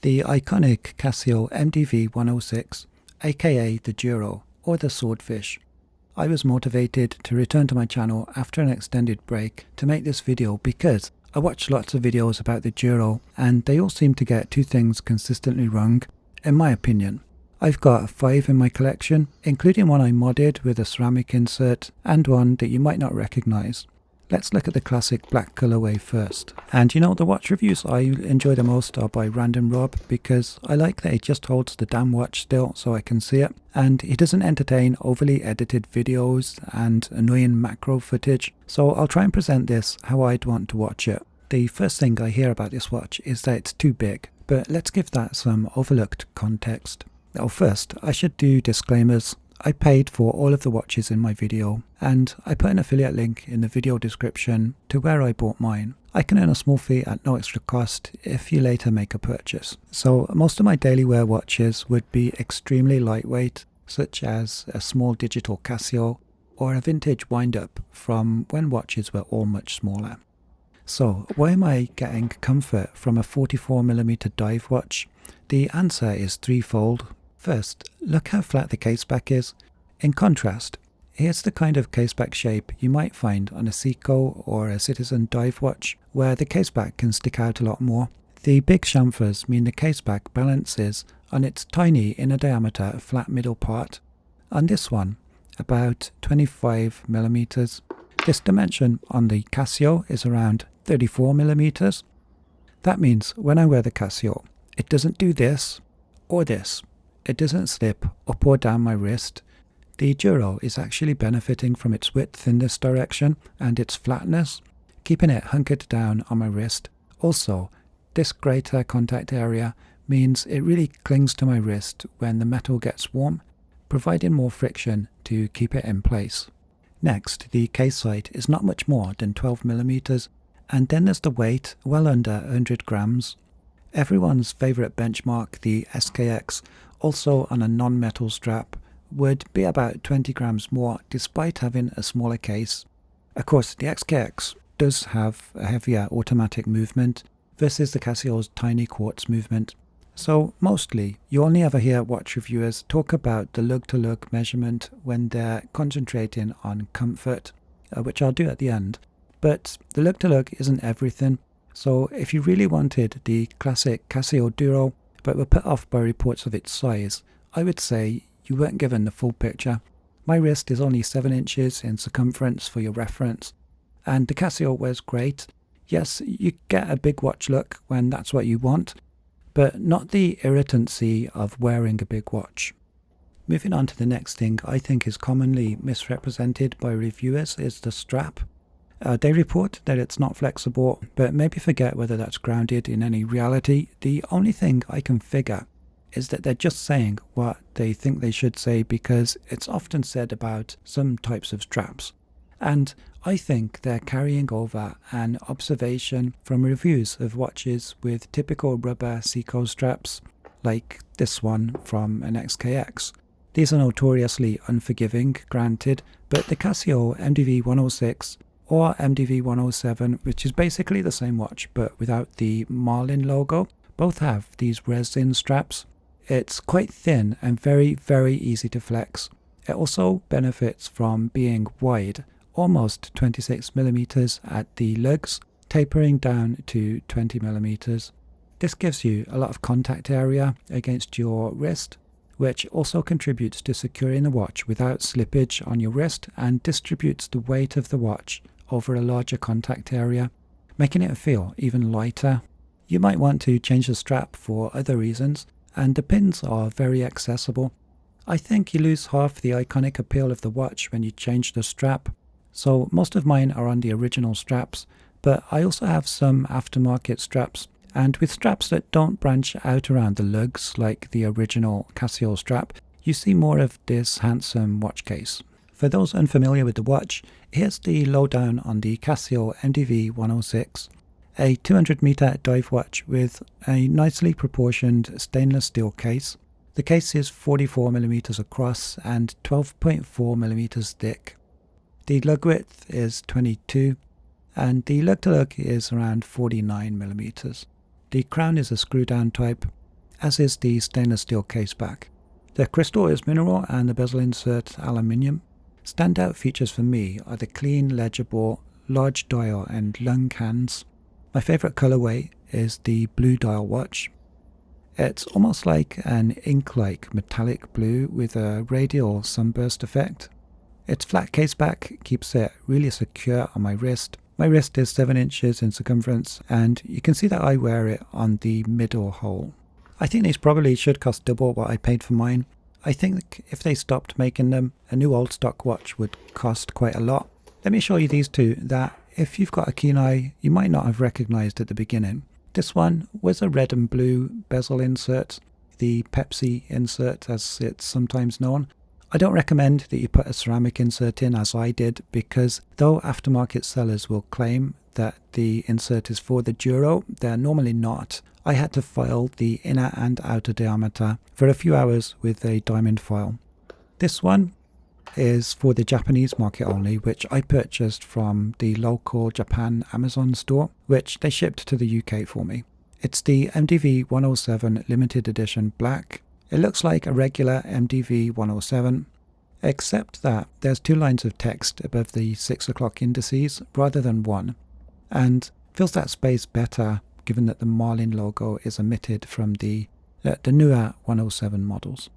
the iconic Casio MDV106, aka the Duro or the Swordfish. I was motivated to return to my channel after an extended break to make this video because I watched lots of videos about the Duro and they all seem to get two things consistently wrong, in my opinion. I've got 5 in my collection, including one I modded with a ceramic insert and one that you might not recognise. Let's look at the classic black colourway first. And you know, the watch reviews I enjoy the most are by Random Rob because I like that he just holds the damn watch still so I can see it, and he doesn't entertain overly edited videos and annoying macro footage, so I'll try and present this how I'd want to watch it. The first thing I hear about this watch is that it's too big, but let's give that some overlooked context. Now first, I should do disclaimers. I paid for all of the watches in my video, and I put an affiliate link in the video description to where I bought mine. I can earn a small fee at no extra cost if you later make a purchase. So most of my daily wear watches would be extremely lightweight, such as a small digital Casio or a vintage wind-up from when watches were all much smaller. So why am I getting comfort from a 44mm dive watch? The answer is threefold. First, look how flat the caseback is. In contrast, here's the kind of caseback shape you might find on a Seiko or a Citizen dive watch, where the caseback can stick out a lot more. The big chamfers mean the caseback balances on its tiny inner diameter flat middle part. On this one, about 25mm. This dimension on the Casio is around 34mm. That means when I wear the Casio, it doesn't do this or this. It doesn't slip up or down my wrist. The Duro is actually benefiting from its width in this direction and its flatness, keeping it hunkered down on my wrist. Also, this greater contact area means it really clings to my wrist when the metal gets warm, providing more friction to keep it in place. Next, the case height is not much more than 12mm, and then there's the weight, well under 100 grams. Everyone's favourite benchmark, the SKX, also on a non-metal strap, would be about 20 grams more despite having a smaller case. Of course, the SKX does have a heavier automatic movement versus the Casio's tiny quartz movement. So mostly, you only ever hear watch reviewers talk about the lug-to-lug measurement when they're concentrating on comfort, which I'll do at the end. But the lug-to-lug isn't everything. So if you really wanted the classic Casio Duro, but were put off by reports of its size, I would say you weren't given the full picture. My wrist is only 7 inches in circumference for your reference, and the Casio wears great. Yes, you get a big watch look when that's what you want, but not the irritancy of wearing a big watch. Moving on to the next thing I think is commonly misrepresented by reviewers is the strap. They report that it's not flexible, but maybe forget whether that's grounded in any reality. The only thing I can figure is that they're just saying what they think they should say because it's often said about some types of straps. And I think they're carrying over an observation from reviews of watches with typical rubber Seiko straps, like this one from an SKX. These are notoriously unforgiving, granted, but the Casio MDV106 or MDV107, which is basically the same watch but without the Marlin-logo, both have these resin straps. It's quite thin and very easy to flex. It also benefits from being wide, almost 26mm at the lugs, tapering down to 20mm. This gives you a lot of contact area against your wrist, which also contributes to securing the watch without slippage on your wrist and distributes the weight of the watch over a larger contact area, making it feel even lighter. You might want to change the strap for other reasons, and the pins are very accessible. I think you lose half the iconic appeal of the watch when you change the strap. So most of mine are on the original straps, but I also have some aftermarket straps, and with straps that don't branch out around the lugs like the original Casio strap, you see more of this handsome watch case. For those unfamiliar with the watch, here's the lowdown on the Casio MDV106, a 200-meter dive watch with a nicely proportioned stainless steel case. The case is 44mm across and 12.4mm thick. The lug width is 22, and the lug to lug is around 49mm. The crown is a screw down type. as is the stainless steel caseback. The crystal is mineral and the bezel insert aluminium. Standout features for me are the clean, legible, large dial and lung hands. My favourite colourway is the blue dial watch. It's almost like an ink-like metallic blue with a radial sunburst effect. Its flat caseback keeps it really secure on my wrist. My wrist is 7 inches in circumference and you can see that I wear it on the middle hole. I think these probably should cost double what I paid for mine. I think if they stopped making them, a new old stock watch would cost quite a lot. Let me show you these two that, if you've got a keen eye, you might not have recognised at the beginning. This one was a red and blue bezel insert, the Pepsi insert as it's sometimes known. I don't recommend that you put a ceramic insert in as I did, because though aftermarket sellers will claim that the insert is for the Duro, they're normally not. I had to file the inner and outer diameter for a few hours with a diamond file. This one is for the Japanese market only, which I purchased from the local Japan Amazon store, which they shipped to the UK for me. It's the MDV107 Limited Edition Black. It looks like a regular MDV107, except that there's 2 lines of text above the 6 o'clock indices rather than 1, and fills that space better given that the Marlin logo is omitted from the newer 107 models.